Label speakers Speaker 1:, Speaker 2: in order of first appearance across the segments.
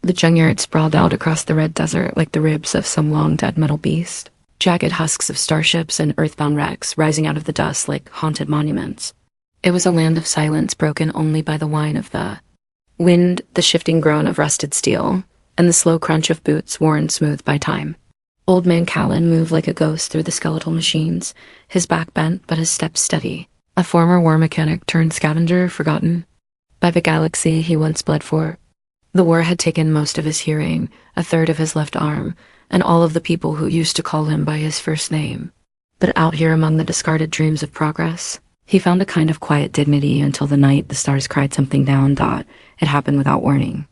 Speaker 1: The junkyard sprawled out across the red desert like the ribs of some long-dead metal beast. Jagged husks of starships and earthbound wrecks rising out of the dust like haunted monuments. It was a land of silence broken only by the whine of the wind, the shifting groan of rusted steel, and the slow crunch of boots worn smooth by time. Old Man Callan moved like a ghost through the skeletal machines, his back bent but his steps steady. A former war mechanic turned scavenger, forgotten by the galaxy he once bled for. The war had taken most of his hearing, a third of his left arm, and all of the people who used to call him by his first name. But out here among the discarded dreams of progress, he found a kind of quiet dignity until the night the stars cried something down. It happened without warning.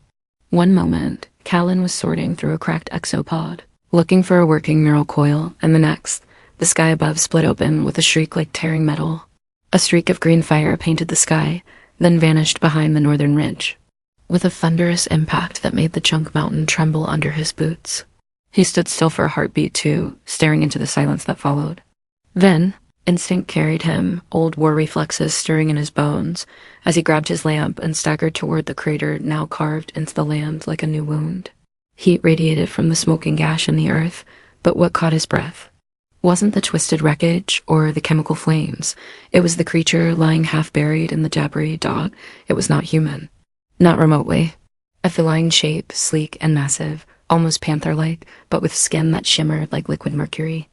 Speaker 1: One moment, Callan was sorting through a cracked exopod, looking for a working neural coil, and the next, the sky above split open with a shriek like tearing metal. A streak of green fire painted the sky, then vanished behind the northern ridge, with a thunderous impact that made the chunk mountain tremble under his boots. He stood still for a heartbeat too, staring into the silence that followed. Then, instinct carried him, old war reflexes stirring in his bones, as he grabbed his lamp and staggered toward the crater now carved into the land like a new wound. Heat radiated from the smoking gash in the earth, but what caught his breath wasn't the twisted wreckage or the chemical flames. It was the creature lying half-buried in the debris. It was not human. Not remotely. A feline shape, sleek and massive, almost panther-like, but with skin that shimmered like liquid mercury.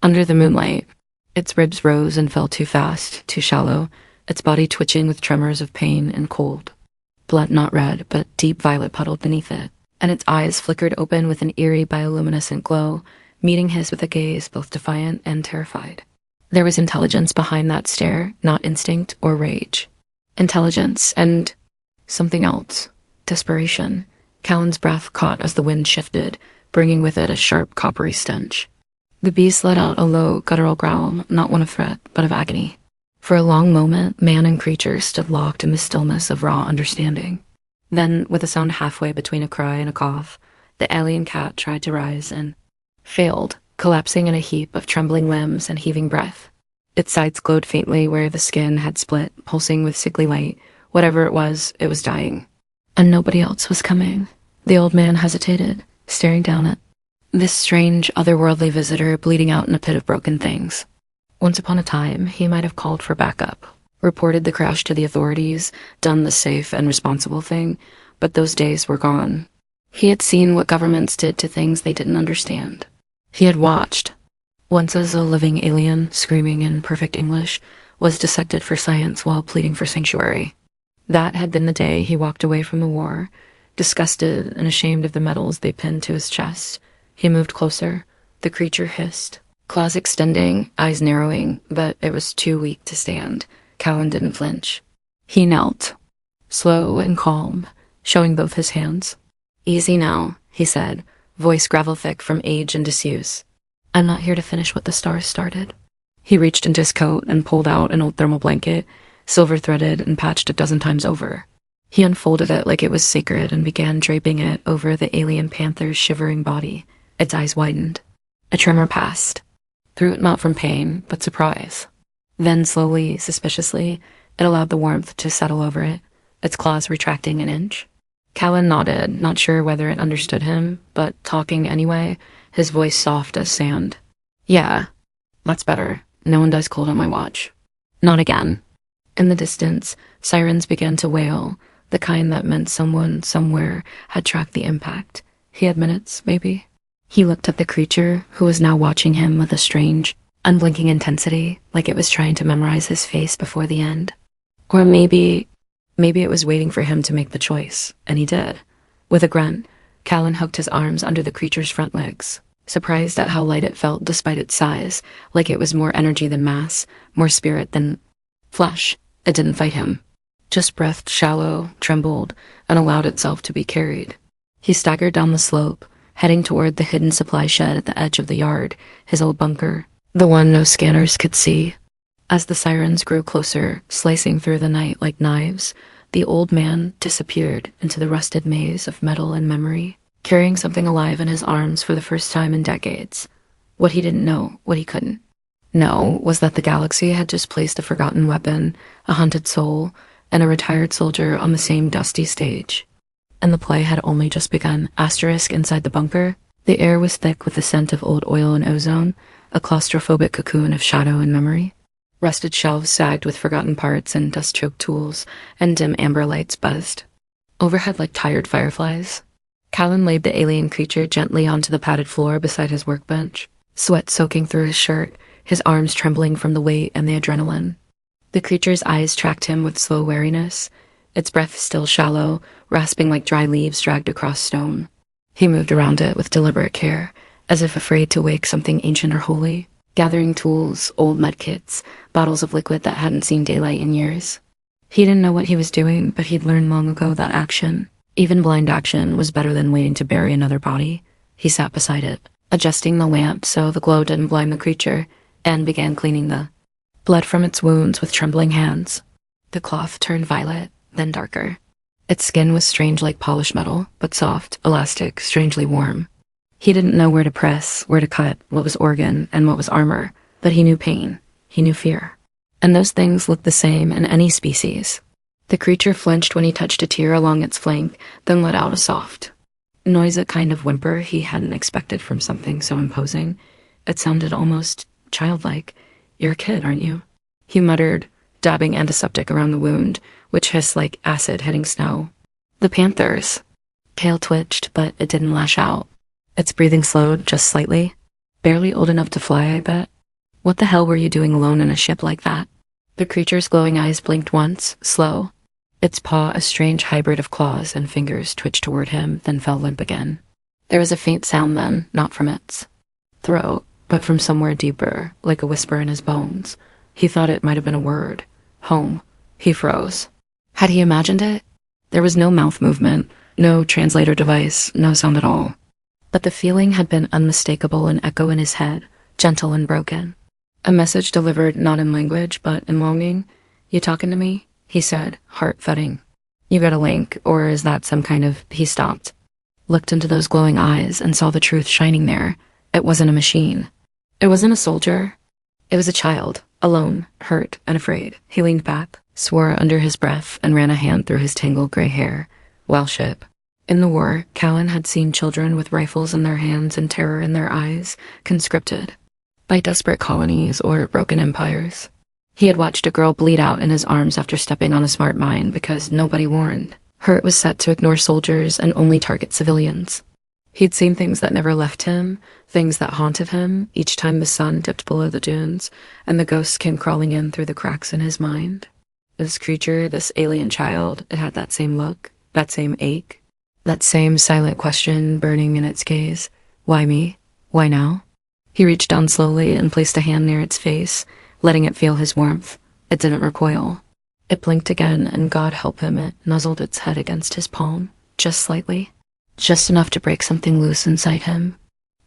Speaker 1: Under the moonlight, its ribs rose and fell too fast, too shallow, its body twitching with tremors of pain and cold. Blood not red, but deep violet puddled beneath it, and its eyes flickered open with an eerie bioluminescent glow, meeting his with a gaze both defiant and terrified. There was intelligence behind that stare, not instinct or rage. Intelligence and something else. Desperation. Callan's breath caught as the wind shifted, bringing with it a sharp, coppery stench. The beast let out a low, guttural growl, not one of threat, but of agony. For a long moment, man and creature stood locked in the stillness of raw understanding. Then, with a sound halfway between a cry and a cough, the alien cat tried to rise and failed, collapsing in a heap of trembling limbs and heaving breath. Its sides glowed faintly where the skin had split, pulsing with sickly light. Whatever it was dying. And nobody else was coming. The old man hesitated, staring down at this strange, otherworldly visitor bleeding out in a pit of broken things. Once upon a time, he might have called for backup, reported the crash to the authorities, done the safe and responsible thing, but those days were gone. He had seen what governments did to things they didn't understand. He had watched. Once as a living alien, screaming in perfect English, was dissected for science while pleading for sanctuary. That had been the day he walked away from the war, disgusted and ashamed of the medals they pinned to his chest. He moved closer. The creature hissed, claws extending, eyes narrowing, but it was too weak to stand. Callan didn't flinch. He knelt, slow and calm, showing both his hands. "Easy now," he said, voice gravel-thick from age and disuse. "I'm not here to finish what the stars started." He reached into his coat and pulled out an old thermal blanket, silver-threaded and patched a dozen times over. He unfolded it like it was sacred and began draping it over the alien panther's shivering body. Its eyes widened. A tremor passed. Through it not from pain, but surprise. Then slowly, suspiciously, it allowed the warmth to settle over it, its claws retracting an inch. Callan nodded, not sure whether it understood him, but talking anyway, his voice soft as sand. "Yeah, that's better. No one dies cold on my watch. Not again." In the distance, sirens began to wail, the kind that meant someone somewhere had tracked the impact. He had minutes, maybe. He looked at the creature, who was now watching him with a strange, unblinking intensity, like it was trying to memorize his face before the end. Or maybe it was waiting for him to make the choice, and he did. With a grunt, Callan hooked his arms under the creature's front legs, surprised at how light it felt despite its size, like it was more energy than mass, more spirit than flesh. It didn't fight him. Just breathed shallow, trembled, and allowed itself to be carried. He staggered down the slope, heading toward the hidden supply shed at the edge of the yard, his old bunker, the one no scanners could see. As the sirens grew closer, slicing through the night like knives, the old man disappeared into the rusted maze of metal and memory, carrying something alive in his arms for the first time in decades. What he didn't know, what he couldn't know, was that the galaxy had just placed a forgotten weapon, a hunted soul, and a retired soldier on the same dusty stage. and the play had only just begun. Asterisk inside the bunker. The air was thick with the scent of old oil and ozone, a claustrophobic cocoon of shadow and memory. Rusted shelves sagged with forgotten parts and dust-choked tools, and dim amber lights buzzed overhead like tired fireflies. Callan laid the alien creature gently onto the padded floor beside his workbench, sweat soaking through his shirt, his arms trembling from the weight and the adrenaline. The creature's eyes tracked him with slow wariness, its breath still shallow, rasping like dry leaves dragged across stone. He moved around it with deliberate care, as if afraid to wake something ancient or holy, gathering tools, old medkits, bottles of liquid that hadn't seen daylight in years. He didn't know what he was doing, but he'd learned long ago that action, even blind action, was better than waiting to bury another body. He sat beside it, adjusting the lamp so the glow didn't blind the creature, and began cleaning the blood from its wounds with trembling hands. The cloth turned violet, then darker. Its skin was strange like polished metal, but soft, elastic, strangely warm. He didn't know where to press, where to cut, what was organ and what was armor, but he knew pain. He knew fear. And those things looked the same in any species. The creature flinched when he touched a tear along its flank, then let out a soft noise, a kind of whimper he hadn't expected from something so imposing. It sounded almost childlike. "You're a kid, aren't you?" he muttered, dabbing antiseptic around the wound, which hissed like acid hitting snow. "The panthers." Kale twitched, but it didn't lash out. Its breathing slowed just slightly. "Barely old enough to fly, I bet. What the hell were you doing alone in a ship like that?" The creature's glowing eyes blinked once, slow. Its paw, a strange hybrid of claws and fingers, twitched toward him, then fell limp again. There was a faint sound then, not from its throat, but from somewhere deeper, like a whisper in his bones. He thought it might have been a word. Home. He froze. Had he imagined it? There was no mouth movement, no translator device, no sound at all. But the feeling had been unmistakable, an echo in his head, gentle and broken. A message delivered not in language, but in longing. "You talking to me?" he said, heart thudding. "You got a link, or is that some kind of—" He stopped, looked into those glowing eyes, and saw the truth shining there. It wasn't a machine. It wasn't a soldier. It was a child, alone, hurt, and afraid. He leaned back, swore under his breath, and ran a hand through his tangled gray hair. Well, ship. In the war, Callan had seen children with rifles in their hands and terror in their eyes, conscripted by desperate colonies or broken empires. He had watched a girl bleed out in his arms after stepping on a smart mine because nobody warned her it was set to ignore soldiers and only target civilians. He'd seen things that never left him, things that haunted him each time the sun dipped below the dunes and the ghosts came crawling in through the cracks in his mind. This creature, this alien child, it had that same look, that same ache, that same silent question burning in its gaze. Why me? Why now? He reached down slowly and placed a hand near its face, letting it feel his warmth. It didn't recoil. It blinked again, and God help him, it nuzzled its head against his palm, just slightly. Just enough to break something loose inside him.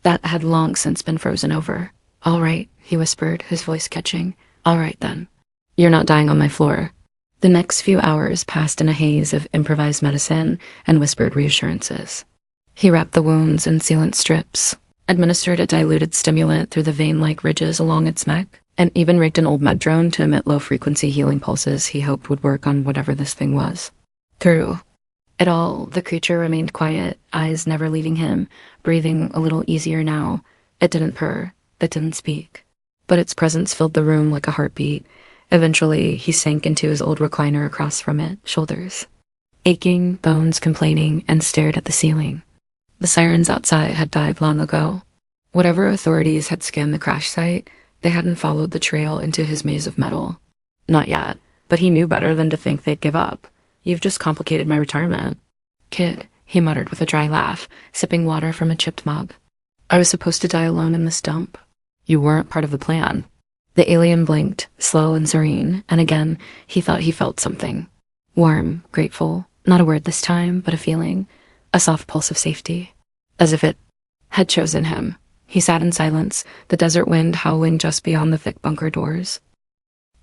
Speaker 1: That had long since been frozen over. "All right," he whispered, his voice catching. "All right, then. You're not dying on my floor." The next few hours passed in a haze of improvised medicine and whispered reassurances. He wrapped the wounds in sealant strips, administered a diluted stimulant through the vein-like ridges along its neck, and even rigged an old med drone to emit low-frequency healing pulses he hoped would work on whatever this thing was. Through it all, the creature remained quiet, eyes never leaving him, breathing a little easier now. It didn't purr, it didn't speak, but its presence filled the room like a heartbeat. Eventually, he sank into his old recliner across from it, shoulders aching, bones complaining, and stared at the ceiling. The sirens outside had died long ago. Whatever authorities had scanned the crash site, they hadn't followed the trail into his maze of metal. Not yet, but he knew better than to think they'd give up. "You've just complicated my retirement." "Kid," he muttered with a dry laugh, sipping water from a chipped mug. "I was supposed to die alone in this dump." "You weren't part of the plan." The alien blinked, slow and serene, and again, he thought he felt something. Warm, grateful, not a word this time, but a feeling, a soft pulse of safety, as if it had chosen him. He sat in silence, the desert wind howling just beyond the thick bunker doors,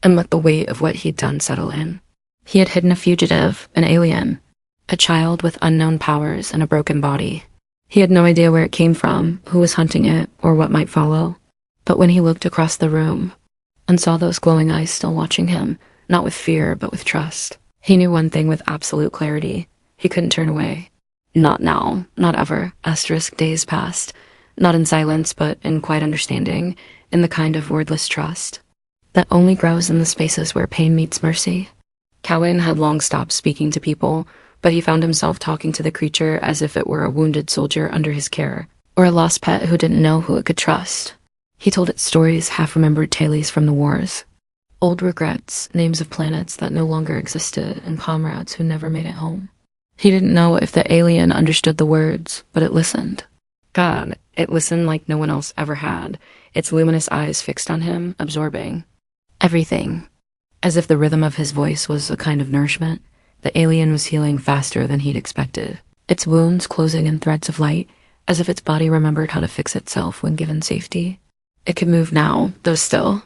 Speaker 1: and let the weight of what he'd done settle in. He had hidden a fugitive, an alien, a child with unknown powers and a broken body. He had no idea where it came from, who was hunting it, or what might follow. But when he looked across the room and saw those glowing eyes still watching him, not with fear, but with trust, he knew one thing with absolute clarity. He couldn't turn away. Not now, not ever. Asterisk days passed. Not in silence, but in quiet understanding, in the kind of wordless trust that only grows in the spaces where pain meets mercy. Callan had long stopped speaking to people, but he found himself talking to the creature as if it were a wounded soldier under his care, or a lost pet who didn't know who it could trust. He told it stories, half-remembered tales from the wars. Old regrets, names of planets that no longer existed, and comrades who never made it home. He didn't know if the alien understood the words, but it listened. God, it listened like no one else ever had, its luminous eyes fixed on him, absorbing everything. As if the rhythm of his voice was a kind of nourishment, the alien was healing faster than he'd expected, its wounds closing in threads of light, as if its body remembered how to fix itself when given safety. It could move now, though still,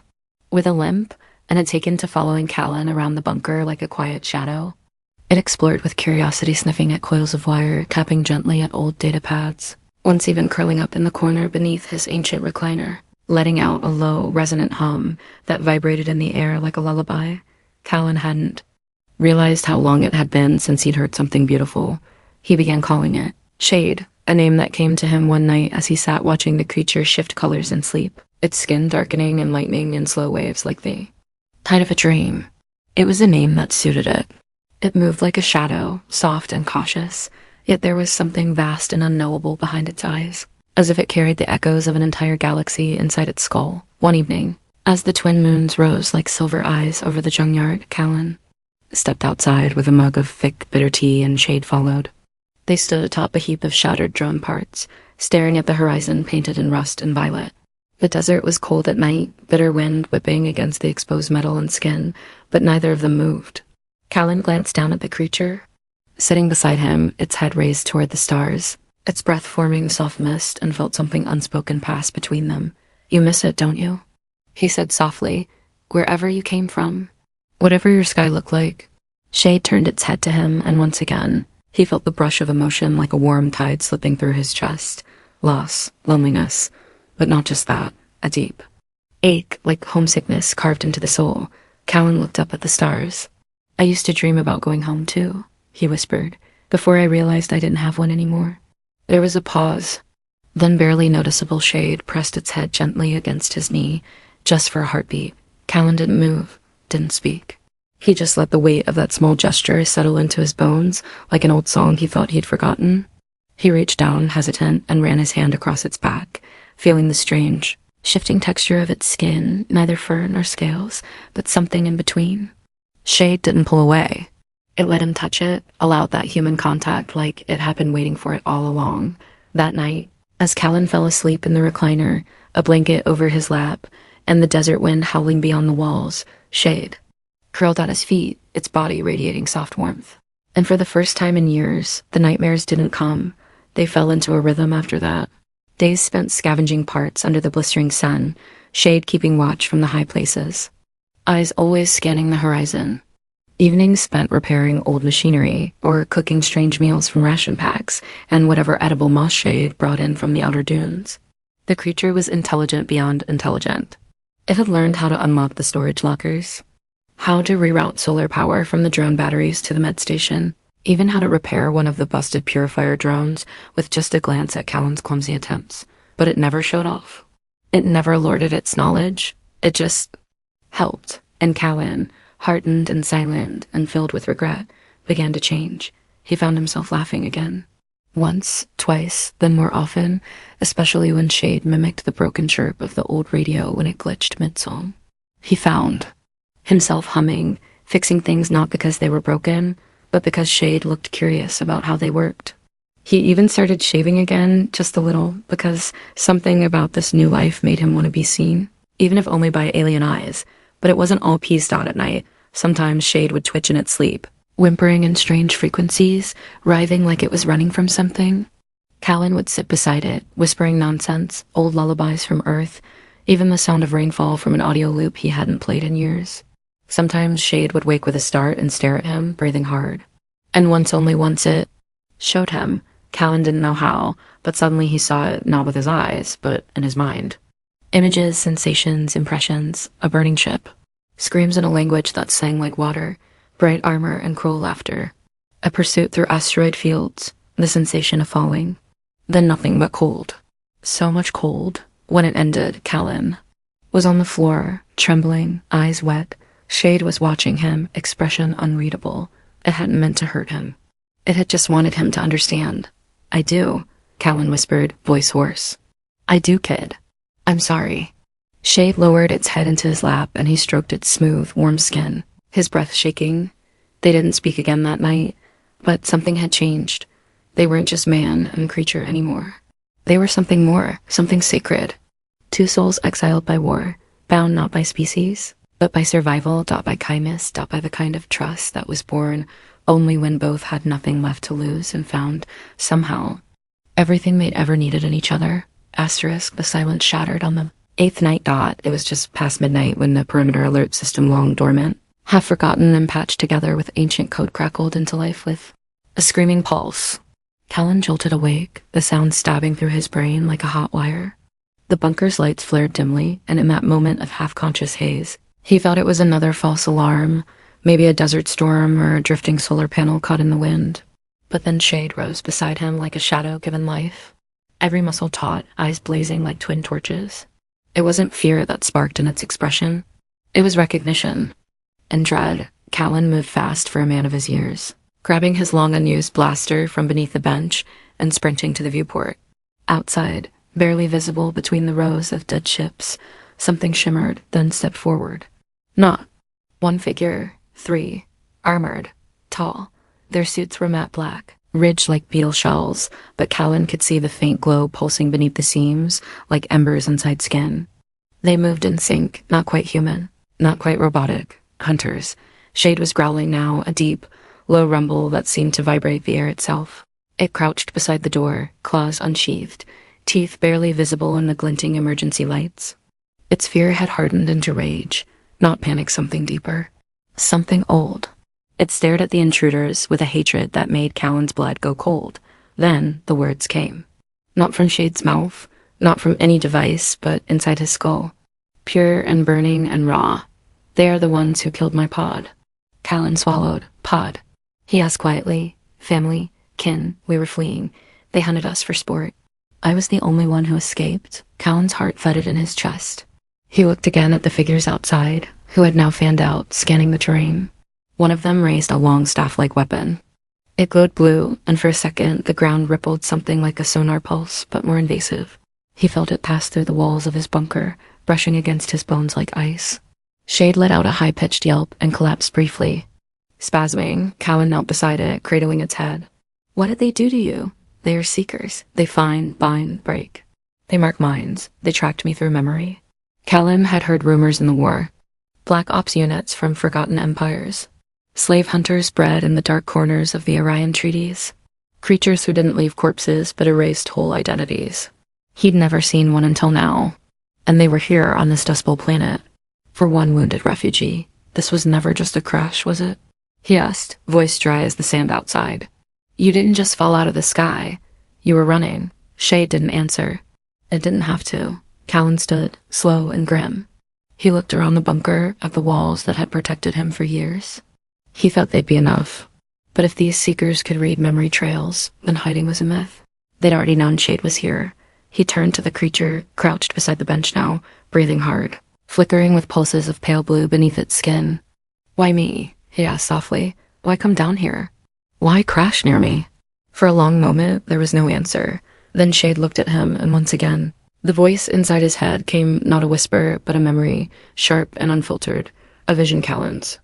Speaker 1: with a limp, and had taken to following Callan around the bunker like a quiet shadow. It explored with curiosity, sniffing at coils of wire, tapping gently at old data pads, once even curling up in the corner beneath his ancient recliner, letting out a low, resonant hum that vibrated in the air like a lullaby. Callan hadn't realized how long it had been since he'd heard something beautiful. He began calling it Shade, a name that came to him one night as he sat watching the creature shift colors in sleep, its skin darkening and lightening in slow waves like the tide of a dream. It was a name that suited it. It moved like a shadow, soft and cautious, yet there was something vast and unknowable behind its eyes, as if it carried the echoes of an entire galaxy inside its skull. One evening, as the twin moons rose like silver eyes over the junkyard, Callan stepped outside with a mug of thick, bitter tea, and Shade followed. They stood atop a heap of shattered drone parts, staring at the horizon painted in rust and violet. The desert was cold at night, bitter wind whipping against the exposed metal and skin, but neither of them moved. Callan glanced down at the creature, sitting beside him, its head raised toward the stars, its breath forming soft mist, and felt something unspoken pass between them. "You miss it, don't you?" he said softly. "Wherever you came from, whatever your sky looked like." Shade turned its head to him, and once again, he felt the brush of emotion like a warm tide slipping through his chest. Loss, loneliness, but not just that, a deep ache like homesickness carved into the soul. Callan looked up at the stars. "I used to dream about going home too," he whispered, "before I realized I didn't have one anymore." There was a pause. Then barely noticeable Shade pressed its head gently against his knee, just for a heartbeat. Callan didn't move, didn't speak. He just let the weight of that small gesture settle into his bones, like an old song he thought he'd forgotten. He reached down, hesitant, and ran his hand across its back, feeling the strange, shifting texture of its skin, neither fur nor scales, but something in between. Shade didn't pull away. It let him touch it, allowed that human contact like it had been waiting for it all along. That night, as Callan fell asleep in the recliner, a blanket over his lap, and the desert wind howling beyond the walls, Shade curled at his feet, its body radiating soft warmth. And for the first time in years, the nightmares didn't come. They fell into a rhythm after that. Days spent scavenging parts under the blistering sun, Shade keeping watch from the high places, eyes always scanning the horizon. Evenings spent repairing old machinery or cooking strange meals from ration packs and whatever edible moss Shade brought in from the outer dunes. The creature was intelligent beyond intelligent. It had learned how to unlock the storage lockers, how to reroute solar power from the drone batteries to the med station, even how to repair one of the busted purifier drones with just a glance at Callan's clumsy attempts. But it never showed off. It never lorded its knowledge. It just helped. And Callan, heartened and silent and filled with regret, began to change. He found himself laughing again. Once, twice, then more often, especially when Shade mimicked the broken chirp of the old radio when it glitched mid-song. He found himself humming, fixing things not because they were broken, but because Shade looked curious about how they worked. He even started shaving again, just a little, because something about this new life made him want to be seen, even if only by alien eyes. But it wasn't all peased out at night. Sometimes Shade would twitch in its sleep, whimpering in strange frequencies, writhing like it was running from something. Callan would sit beside it, whispering nonsense, old lullabies from Earth, even the sound of rainfall from an audio loop he hadn't played in years. Sometimes Shade would wake with a start and stare at him, breathing hard. And only once it showed him. Callan didn't know how, but suddenly he saw it not with his eyes, but in his mind. Images, sensations, impressions, a burning ship, screams in a language that sang like water, bright armor and cruel laughter, a pursuit through asteroid fields, the sensation of falling. Then nothing but cold. So much cold. When it ended, Callan was on the floor, trembling, eyes wet. Shade was watching him, expression unreadable. It hadn't meant to hurt him. It had just wanted him to understand. "I do," Callan whispered, voice hoarse. "I do, kid. I'm sorry." Shade lowered its head into his lap and he stroked its smooth, warm skin, his breath shaking. They didn't speak again that night, but something had changed. They weren't just man and creature anymore. They were something more, something sacred. Two souls exiled by war, bound not by species, but by survival, not by kindness, not by the kind of trust that was born only when both had nothing left to lose and found, somehow, everything they'd ever needed in each other. Asterisk, the silence shattered on the 8th night. It was just past midnight when the perimeter alert system, long dormant, half forgotten and patched together with ancient code, crackled into life with a screaming pulse. Callan jolted awake, the sound stabbing through his brain like a hot wire. The bunker's lights flared dimly, and in that moment of half-conscious haze, he thought it was another false alarm, maybe a desert storm or a drifting solar panel caught in the wind. But then Shade rose beside him like a shadow given life, every muscle taut, eyes blazing like twin torches. It wasn't fear that sparked in its expression. It was recognition and dread. Callan moved fast for a man of his years, grabbing his long unused blaster from beneath the bench and sprinting to the viewport. Outside, barely visible between the rows of dead ships, something shimmered, then stepped forward. Not one figure, 3, armored, tall. Their suits were matte black, ridged like beetle shells, but Callan could see the faint glow pulsing beneath the seams, like embers inside skin. They moved in sync, not quite human, not quite robotic. Hunters. Shade was growling now, a deep, low rumble that seemed to vibrate the air itself. It crouched beside the door, claws unsheathed, teeth barely visible in the glinting emergency lights. Its fear had hardened into rage, not panic, something deeper. Something old. It stared at the intruders with a hatred that made Callan's blood go cold. Then the words came. Not from Shade's mouth, not from any device, but inside his skull. Pure and burning and raw. "They are the ones who killed my pod." Callan swallowed. Pod. He asked quietly. "Family, kin, we were fleeing. They hunted us for sport. I was the only one who escaped." Callan's heart thudded in his chest. He looked again at the figures outside, who had now fanned out, scanning the terrain. One of them raised a long staff-like weapon. It glowed blue, and for a second the ground rippled something like a sonar pulse, but more invasive. He felt it pass through the walls of his bunker, brushing against his bones like ice. Shade let out a high-pitched yelp and collapsed briefly. Spasming, Callan knelt beside it, cradling its head. "What did they do to you? They are seekers. They find, bind, break. They mark minds. They tracked me through memory." Callan had heard rumors in the war. Black ops units from forgotten empires. Slave hunters bred in the dark corners of the Orion treaties. Creatures who didn't leave corpses but erased whole identities. He'd never seen one until now. And they were here on this Dust Bowl planet. For one wounded refugee. This was never just a crash, was it? He asked, voice dry as the sand outside. "You didn't just fall out of the sky. You were running." Shade didn't answer. It didn't have to. Callan stood, slow and grim. He looked around the bunker at the walls that had protected him for years. He thought they'd be enough. But if these seekers could read memory trails, then hiding was a myth. They'd already known Shade was here. He turned to the creature, crouched beside the bench now, breathing hard, flickering with pulses of pale blue beneath its skin. "Why me?" he asked softly. "Why come down here? Why crash near me?" For a long moment, there was no answer. Then Shade looked at him, and once again, the voice inside his head came not a whisper, but a memory, sharp and unfiltered, a vision Callan's.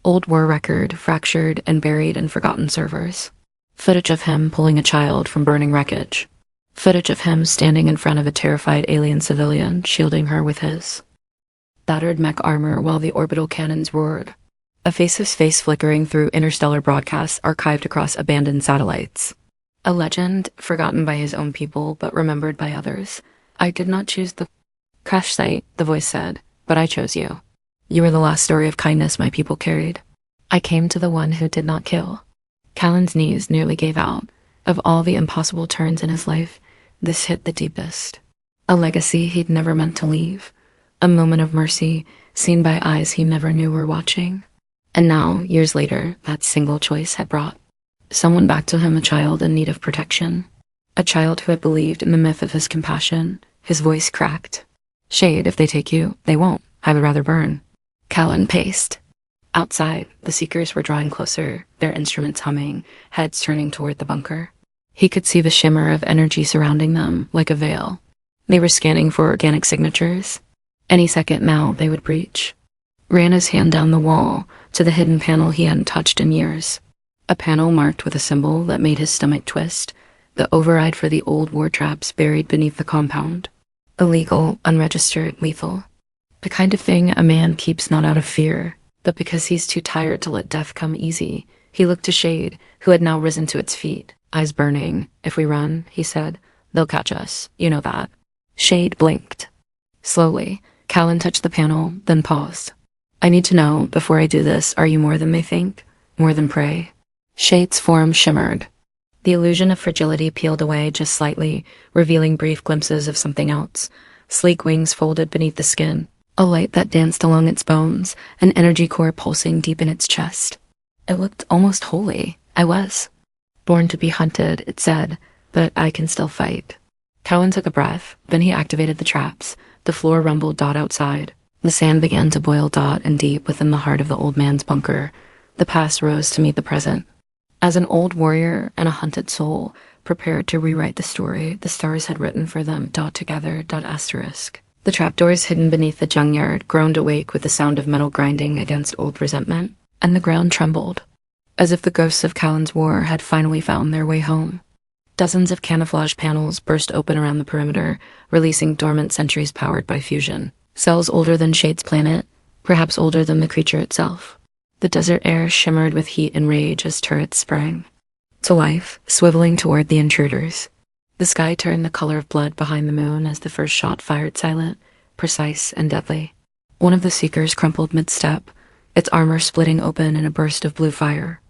Speaker 1: Old war record, fractured and buried in forgotten servers. Footage of him pulling a child from burning wreckage. Footage of him standing in front of a terrified alien civilian, shielding her with his battered mech armor while the orbital cannons roared. A faceless face flickering through interstellar broadcasts archived across abandoned satellites. A legend, forgotten by his own people, but remembered by others. "I did not choose the crash site," the voice said, "but I chose you. You were the last story of kindness my people carried. I came to the one who did not kill." Callan's knees nearly gave out. Of all the impossible turns in his life, this hit the deepest. A legacy he'd never meant to leave. A moment of mercy, seen by eyes he never knew were watching. And now, years later, that single choice had brought Someone back to him, a child in need of protection. A child who had believed in the myth of his compassion. His voice cracked. Shade, if they take you, they won't. I would rather burn. Callan paced. Outside, the Seekers were drawing closer, their instruments humming, heads turning toward the bunker. He could see the shimmer of energy surrounding them, like a veil. They were scanning for organic signatures. Any second now, they would breach. Ran his hand down the wall, to the hidden panel he hadn't touched in years. A panel marked with a symbol that made his stomach twist, the override for the old war traps buried beneath the compound. Illegal, unregistered, lethal. The kind of thing a man keeps not out of fear, but because he's too tired to let death come easy. He looked to Shade, who had now risen to its feet, eyes burning. If we run, he said, they'll catch us. You know that. Shade blinked. Slowly, Callan touched the panel, then paused. I need to know, before I do this, are you more than they think? More than prey? Shade's form shimmered. The illusion of fragility peeled away just slightly, revealing brief glimpses of something else. Sleek wings folded beneath the skin, a light that danced along its bones, an energy core pulsing deep in its chest. It looked almost holy. I was. Born to be hunted, it said, but I can still fight. Cowan took a breath, then he activated the traps. The floor rumbled dot outside. The sand began to boil dot and deep within the heart of the old man's bunker. The past rose to meet the present. As an old warrior and a hunted soul prepared to rewrite the story the stars had written for them, dot together, dot asterisk. The trapdoors hidden beneath the junkyard groaned awake with the sound of metal grinding against old resentment, and the ground trembled, as if the ghosts of Callan's war had finally found their way home. Dozens of camouflage panels burst open around the perimeter, releasing dormant sentries powered by fusion. Cells older than Shade's planet, perhaps older than the creature itself. The desert air shimmered with heat and rage as turrets sprang to life, swiveling toward the intruders. The sky turned the color of blood behind the moon as the first shot fired silent, precise, and deadly. One of the Seekers crumpled mid-step, its armor splitting open in a burst of blue fire.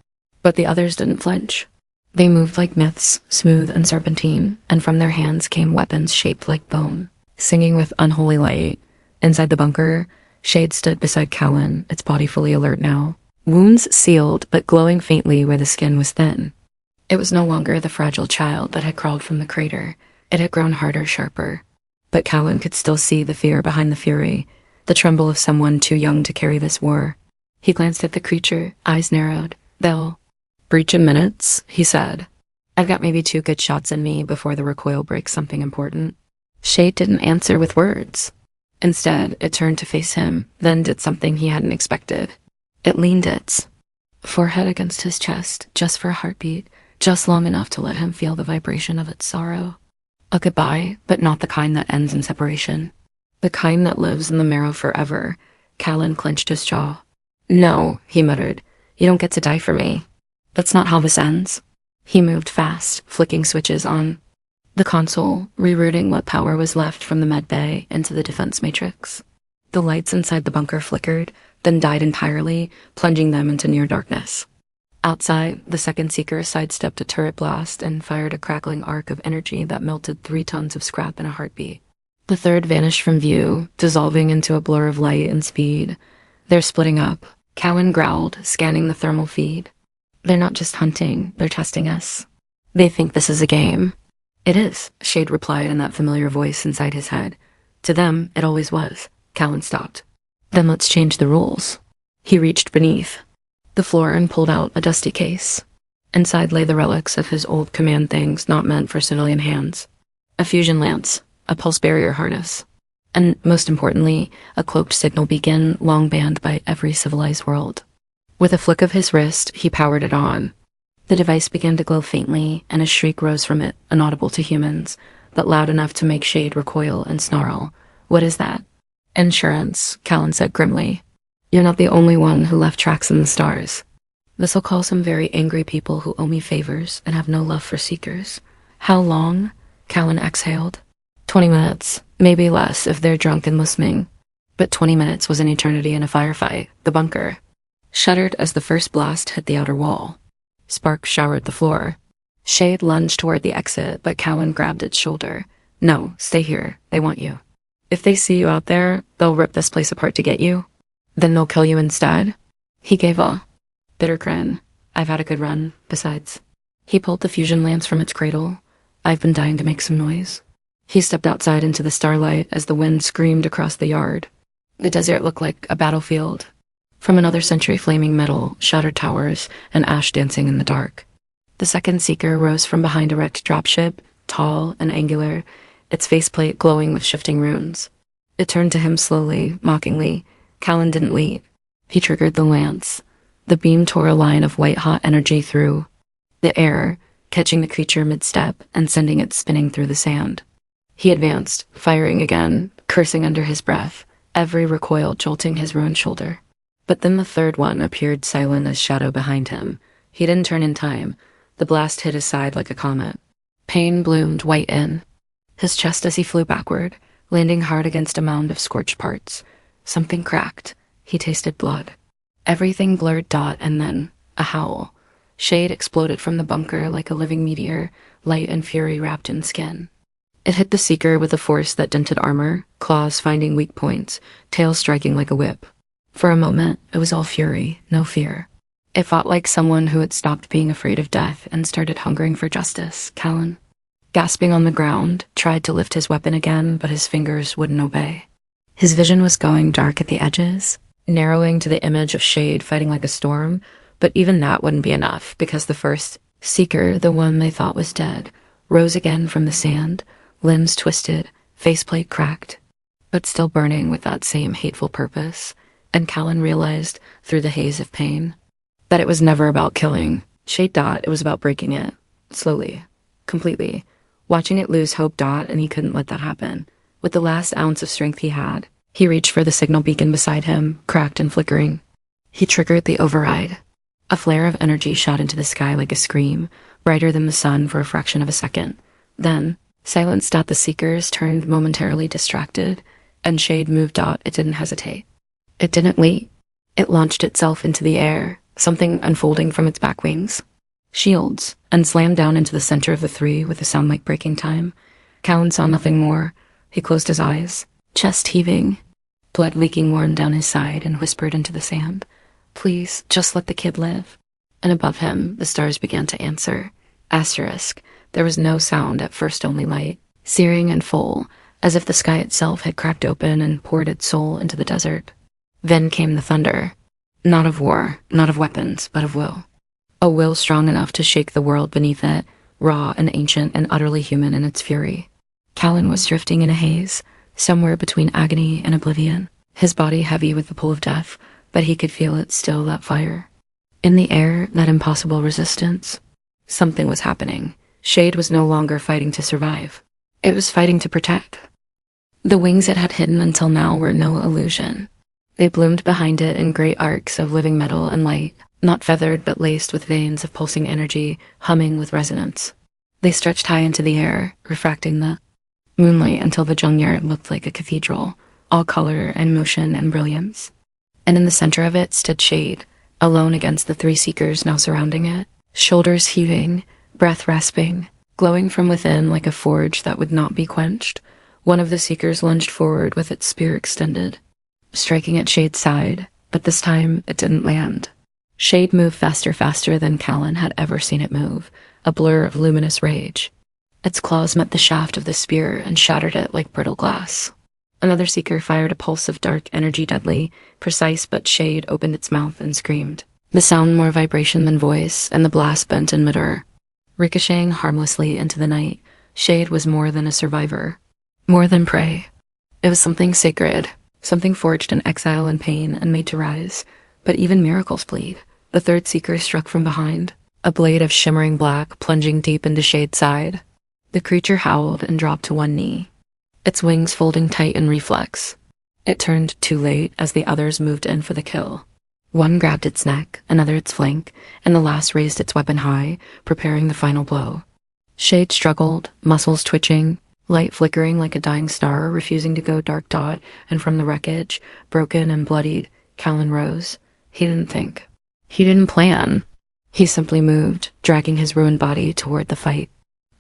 Speaker 1: But the others didn't flinch. They moved like myths, smooth and serpentine, and from their hands came weapons shaped like bone, singing with unholy light. Inside the bunker, Shade stood beside Callan, its body fully alert now. Wounds sealed, but glowing faintly where the skin was thin. It was no longer the fragile child that had crawled from the crater. It had grown harder, sharper. But Callan could still see the fear behind the fury, the tremble of someone too young to carry this war. He glanced at the creature, eyes narrowed. They'll breach in minutes, he said. I've got maybe 2 good shots in me before the recoil breaks something important. Shade didn't answer with words. Instead, it turned to face him, then did something he hadn't expected. It leaned its forehead against his chest, just for a heartbeat, just long enough to let him feel the vibration of its sorrow. A goodbye, but not the kind that ends in separation. The kind that lives in the marrow forever. Callan clenched his jaw. No, he muttered. You don't get to die for me. That's not how this ends. He moved fast, flicking switches on the console, rerouting what power was left from the med bay into the defense matrix. The lights inside the bunker flickered, then died entirely, plunging them into near darkness. Outside, the second Seeker sidestepped a turret blast and fired a crackling arc of energy that melted 3 tons of scrap in a heartbeat. The third vanished from view, dissolving into a blur of light and speed. They're splitting up. Cowan growled, scanning the thermal feed. They're not just hunting, they're testing us. They think this is a game. It is, Shade replied in that familiar voice inside his head. To them, it always was. Callan stopped. Then let's change the rules. He reached beneath the floor and pulled out a dusty case. Inside lay the relics of his old command things not meant for civilian hands. A fusion lance, a pulse barrier harness, and most importantly, a cloaked signal beacon long banned by every civilized world. With a flick of his wrist, he powered it on. The device began to glow faintly, and a shriek rose from it, inaudible to humans, but loud enough to make Shade recoil and snarl. What is that? Insurance, Callan said grimly. You're not the only one who left tracks in the stars. This'll call some very angry people who owe me favors and have no love for Seekers. How long? Callan exhaled. 20 minutes, maybe less if they're drunk and listening. But 20 minutes was an eternity in a firefight. The bunker shuddered as the first blast hit the outer wall. Sparks showered the floor. Shade lunged toward the exit, but Callan grabbed its shoulder. No, stay here. They want you. If they see you out there, they'll rip this place apart to get you. Then they'll kill you instead. He gave a bitter grin. I've had a good run, besides. He pulled the fusion lance from its cradle. "I've been dying to make some noise." He stepped outside into the starlight as the wind screamed across the yard. The desert looked like a battlefield. From another century, flaming metal, shattered towers, and ash dancing in the dark. The second seeker rose from behind a wrecked dropship, tall and angular, its faceplate glowing with shifting runes. It turned to him slowly, mockingly. Callan didn't leap. He triggered the lance. The beam tore a line of white-hot energy through the air, catching the creature mid-step and sending it spinning through the sand. He advanced, firing again, cursing under his breath, every recoil jolting his ruined shoulder. But then the third one appeared silent as shadow behind him. He didn't turn in time. The blast hit his side like a comet. Pain bloomed white in his chest as he flew backward, landing hard against a mound of scorched parts. Something cracked. He tasted blood. Everything blurred. And then a howl. Shade exploded from the bunker like a living meteor, light and fury wrapped in skin. It hit the seeker with a force that dented armor, claws finding weak points, tail striking like a whip. For a moment, it was all fury, no fear. It fought like someone who had stopped being afraid of death and started hungering for justice. Callan, gasping on the ground, tried to lift his weapon again, but his fingers wouldn't obey. His vision was going dark at the edges, narrowing to the image of Shade fighting like a storm, but even that wouldn't be enough, because the first seeker, the one they thought was dead, rose again from the sand, limbs twisted, faceplate cracked, but still burning with that same hateful purpose. And Callan realized, through the haze of pain, that it was never about killing Shade. It was about breaking it. Slowly. Completely. Watching it lose hope. And he couldn't let that happen. With the last ounce of strength he had, he reached for the signal beacon beside him, cracked and flickering. He triggered the override. A flare of energy shot into the sky like a scream, brighter than the sun for a fraction of a second. Then, silenced. The seekers turned momentarily distracted, and Shade moved. It didn't hesitate. It didn't wait. It launched itself into the air, something unfolding from its back wings. Shields, and slammed down into the center of the three with a sound like breaking time. Callan saw nothing more. He closed his eyes, chest heaving, blood leaking warm down his side, and whispered into the sand, "Please, just let the kid live." And above him, the stars began to answer. Asterisk. There was no sound at first, only light, searing and full, as if the sky itself had cracked open and poured its soul into the desert. Then came the thunder. Not of war, not of weapons, but of will. A will strong enough to shake the world beneath it, raw and ancient and utterly human in its fury. Callan was drifting in a haze, somewhere between agony and oblivion, his body heavy with the pull of death, but he could feel it still, that fire. In the air, that impossible resistance. Something was happening. Shade was no longer fighting to survive. It was fighting to protect. The wings it had hidden until now were no illusion. They bloomed behind it in great arcs of living metal and light, not feathered but laced with veins of pulsing energy, humming with resonance. They stretched high into the air, refracting the moonlight until the junkyard looked like a cathedral, all color and motion and brilliance. And in the center of it stood Shade, alone against the three seekers now surrounding it, shoulders heaving, breath rasping, glowing from within like a forge that would not be quenched. One of the seekers lunged forward with its spear extended, striking at Shade's side, but this time it didn't land. Shade moved faster than Callan had ever seen it move, a blur of luminous rage. Its claws met the shaft of the spear and shattered it like brittle glass. Another seeker fired a pulse of dark energy, deadly, precise, but Shade opened its mouth and screamed. The sound more vibration than voice, and the blast bent in midair. Ricocheting harmlessly into the night, Shade was more than a survivor. More than prey. It was something sacred. Something forged in exile and pain and made to rise. But even miracles bleed. The third seeker struck from behind, a blade of shimmering black plunging deep into Shade's side. The creature howled and dropped to one knee, its wings folding tight in reflex. It turned too late as the others moved in for the kill. One grabbed its neck, another its flank, and the last raised its weapon high, preparing the final blow. Shade struggled, muscles twitching, light flickering like a dying star, refusing to go dark. And from the wreckage, broken and bloodied, Callan rose. He didn't think. He didn't plan. He simply moved, dragging his ruined body toward the fight.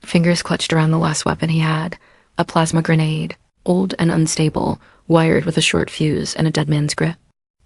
Speaker 1: Fingers clutched around the last weapon he had, a plasma grenade, old and unstable, wired with a short fuse and a dead man's grip.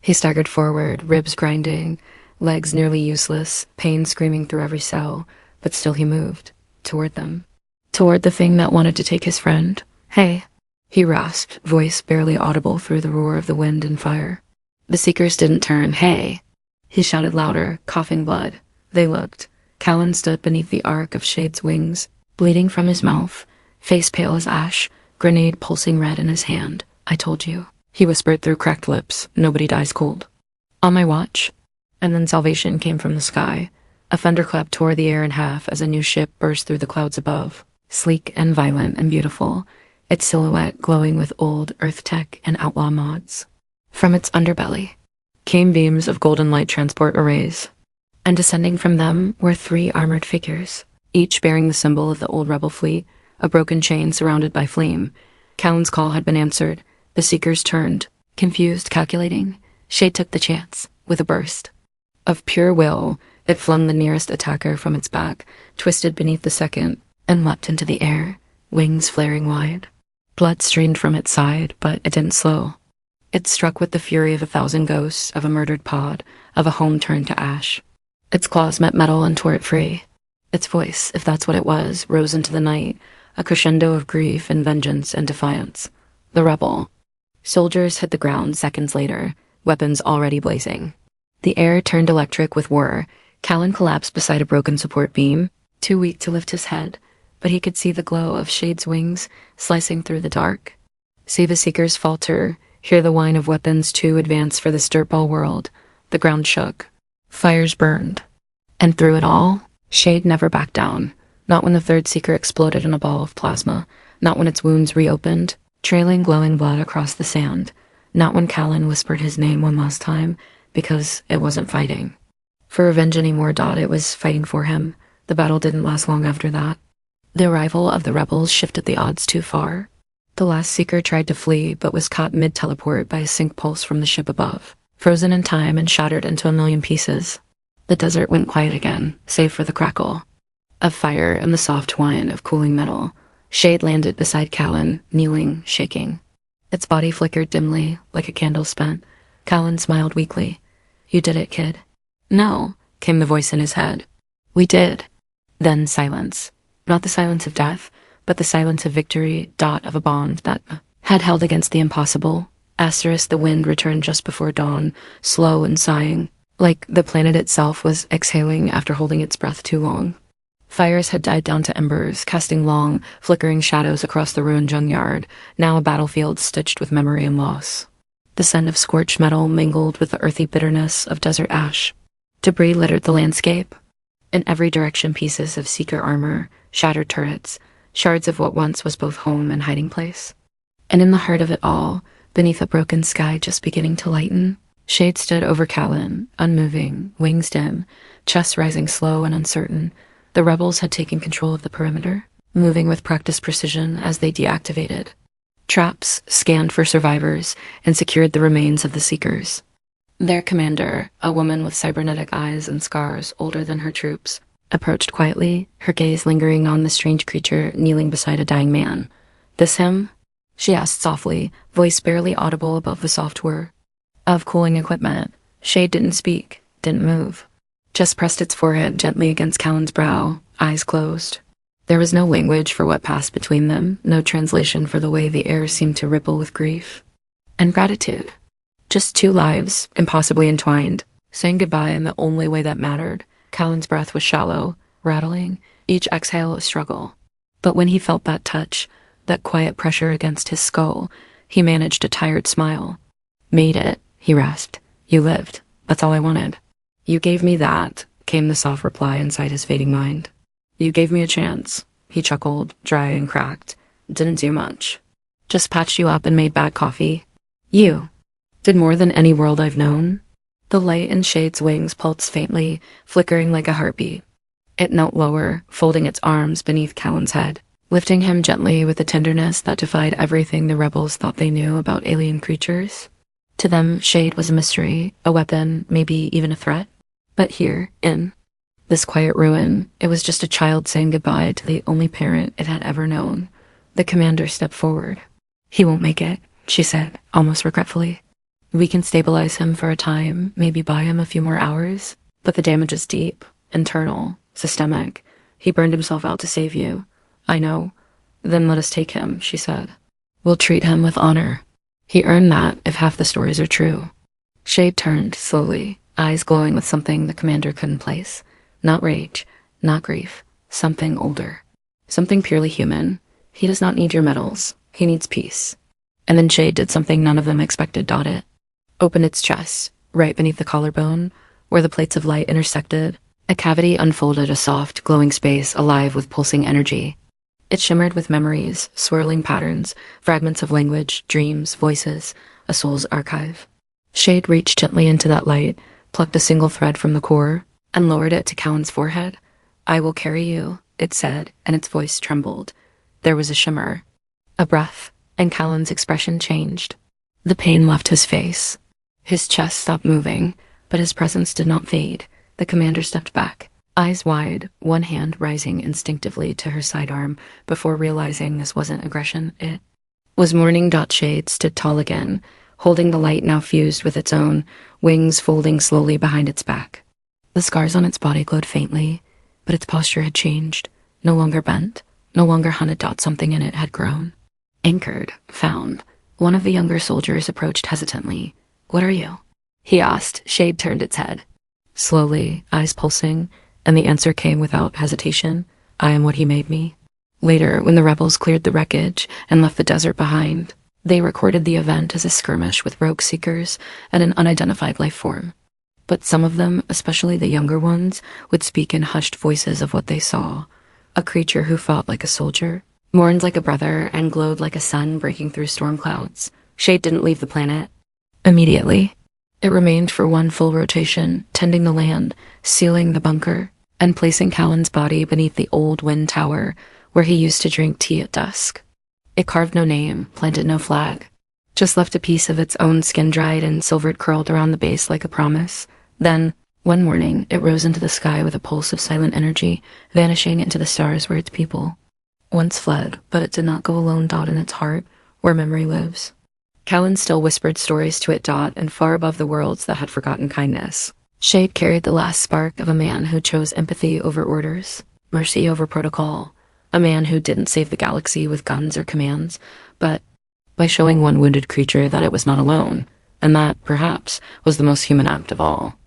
Speaker 1: He staggered forward, ribs grinding, legs nearly useless, pain screaming through every cell, but still he moved. Toward them. Toward the thing that wanted to take his friend. "Hey," he rasped, voice barely audible through the roar of the wind and fire. The Seekers didn't turn. "Hey!" He shouted louder, coughing blood. They looked. Callan stood beneath the arc of Shade's wings, bleeding from his mouth, face pale as ash, grenade pulsing red in his hand. "I told you," he whispered through cracked lips. "Nobody dies cold." "On my watch." And then salvation came from the sky. A thunderclap tore the air in half as a new ship burst through the clouds above, sleek and violent and beautiful, its silhouette glowing with old Earth tech and outlaw mods. From its underbelly came beams of golden light transport arrays, and descending from them were 3 armored figures, each bearing the symbol of the old rebel fleet, a broken chain surrounded by flame. Callan's call had been answered. The Seekers turned, confused, calculating. Shade took the chance, with a burst. Of pure will, it flung the nearest attacker from its back, twisted beneath the second, and leapt into the air, wings flaring wide. Blood streamed from its side, but it didn't slow. It struck with the fury of 1,000 ghosts, of a murdered pod, of a home turned to ash. Its claws met metal and tore it free. Its voice, if that's what it was, rose into the night, a crescendo of grief and vengeance and defiance. The rebel. Soldiers hit the ground seconds later, weapons already blazing. The air turned electric with whir. Callan collapsed beside a broken support beam, too weak to lift his head, but he could see the glow of Shade's wings slicing through the dark. See the Seekers falter, hear the whine of weapons too advanced for this dirtball world. The ground shook. Fires burned. And through it all, Shade never backed down. Not when the third Seeker exploded in a ball of plasma. Not when its wounds reopened, trailing glowing blood across the sand. Not when Callan whispered his name one last time, because it wasn't fighting for revenge anymore. It was fighting for him. The battle didn't last long after that. The arrival of the rebels shifted the odds too far. The last Seeker tried to flee, but was caught mid-teleport by a sync pulse from the ship above, frozen in time and shattered into 1,000,000 pieces. The desert went quiet again, save for the crackle of fire and the soft whine of cooling metal. Shade landed beside Callan, kneeling, shaking. Its body flickered dimly, like a candle spent. Callan smiled weakly. "You did it, kid." "No," came the voice in his head. "We did." Then silence. Not the silence of death, but the silence of victory, of a bond that had held against the impossible. The wind returned just before dawn, slow and sighing, like the planet itself was exhaling after holding its breath too long. Fires had died down to embers, casting long, flickering shadows across the ruined junkyard, now a battlefield stitched with memory and loss. The scent of scorched metal mingled with the earthy bitterness of desert ash. Debris littered the landscape. In every direction, pieces of Seeker armor, shattered turrets, shards of what once was both home and hiding place. And in the heart of it all, beneath a broken sky just beginning to lighten, Shade stood over Callan, unmoving, wings dim, chest rising slow and uncertain. The rebels had taken control of the perimeter, moving with practiced precision as they deactivated traps, scanned for survivors, and secured the remains of the Seekers. Their commander, a woman with cybernetic eyes and scars older than her troops, approached quietly, her gaze lingering on the strange creature kneeling beside a dying man. "This him?" she asked softly, voice barely audible above the soft whir of cooling equipment. Shade didn't speak, didn't move, just pressed its forehead gently against Callan's brow, eyes closed. There was no language for what passed between them, no translation for the way the air seemed to ripple with grief and gratitude. Just 2 lives, impossibly entwined, saying goodbye in the only way that mattered. Callan's breath was shallow, rattling, each exhale a struggle. But when he felt that touch, that quiet pressure against his skull, he managed a tired smile. "Made it," he rasped. "You lived. That's all I wanted." "You gave me that," came the soft reply inside his fading mind. "You gave me a chance," he chuckled, dry and cracked. "Didn't do much. Just patched you up and made bad coffee. You did more than any world I've known." The light in Shade's wings pulsed faintly, flickering like a heartbeat. It knelt lower, folding its arms beneath Callan's head, lifting him gently with a tenderness that defied everything the rebels thought they knew about alien creatures. To them, Shade was a mystery, a weapon, maybe even a threat. But here, in this quiet ruin, it was just a child saying goodbye to the only parent it had ever known. The commander stepped forward. "He won't make it," she said, almost regretfully. "We can stabilize him for a time, maybe buy him a few more hours, but the damage is deep, internal, systemic. He burned himself out to save you. I know. Then let us take him, she said. We'll treat him with honor. He earned that if half the stories are true. Shade turned slowly, eyes glowing with something the commander couldn't place. Not rage, not grief, something older. Something purely human. He does not need your medals. He needs peace. And then Shade did something none of them expected. It opened its chest, right beneath the collarbone, where the plates of light intersected. A cavity unfolded, a soft, glowing space alive with pulsing energy. It shimmered with memories, swirling patterns, fragments of language, dreams, voices, a soul's archive. Shade reached gently into that light, plucked a single thread from the core, and lowered it to Callan's forehead. I will carry you, it said, and its voice trembled. There was a shimmer, a breath, and Callan's expression changed. The pain left his face. His chest stopped moving, but his presence did not fade. The commander stepped back, eyes wide, one hand rising instinctively to her sidearm before realizing this wasn't aggression, it was mourning. Shade stood tall again, holding the light now fused with its own, wings folding slowly behind its back. The scars on its body glowed faintly, but its posture had changed, no longer bent, no longer hunted. Something in it had grown. Anchored, found. One of the younger soldiers approached hesitantly. What are you? He asked. Shade turned its head. Slowly, eyes pulsing, and the answer came without hesitation. I am what he made me. Later, when the rebels cleared the wreckage and left the desert behind, they recorded the event as a skirmish with rogue seekers and an unidentified life form. But some of them, especially the younger ones, would speak in hushed voices of what they saw. A creature who fought like a soldier, mourned like a brother, and glowed like a sun breaking through storm clouds. Shade didn't leave the planet immediately. It remained for one full rotation, tending the land, sealing the bunker, and placing Callan's body beneath the old wind tower where he used to drink tea at dusk. It carved no name, planted no flag, just left a piece of its own skin dried and silvered curled around the base like a promise. Then, one morning, it rose into the sky with a pulse of silent energy, vanishing into the stars where its people once fled, but it did not go alone. In its heart, where memory lives. Callan still whispered stories to it. And far above the worlds that had forgotten kindness, Shade carried the last spark of a man who chose empathy over orders, mercy over protocol, a man who didn't save the galaxy with guns or commands, but by showing one wounded creature that it was not alone, and that, perhaps, was the most human act of all.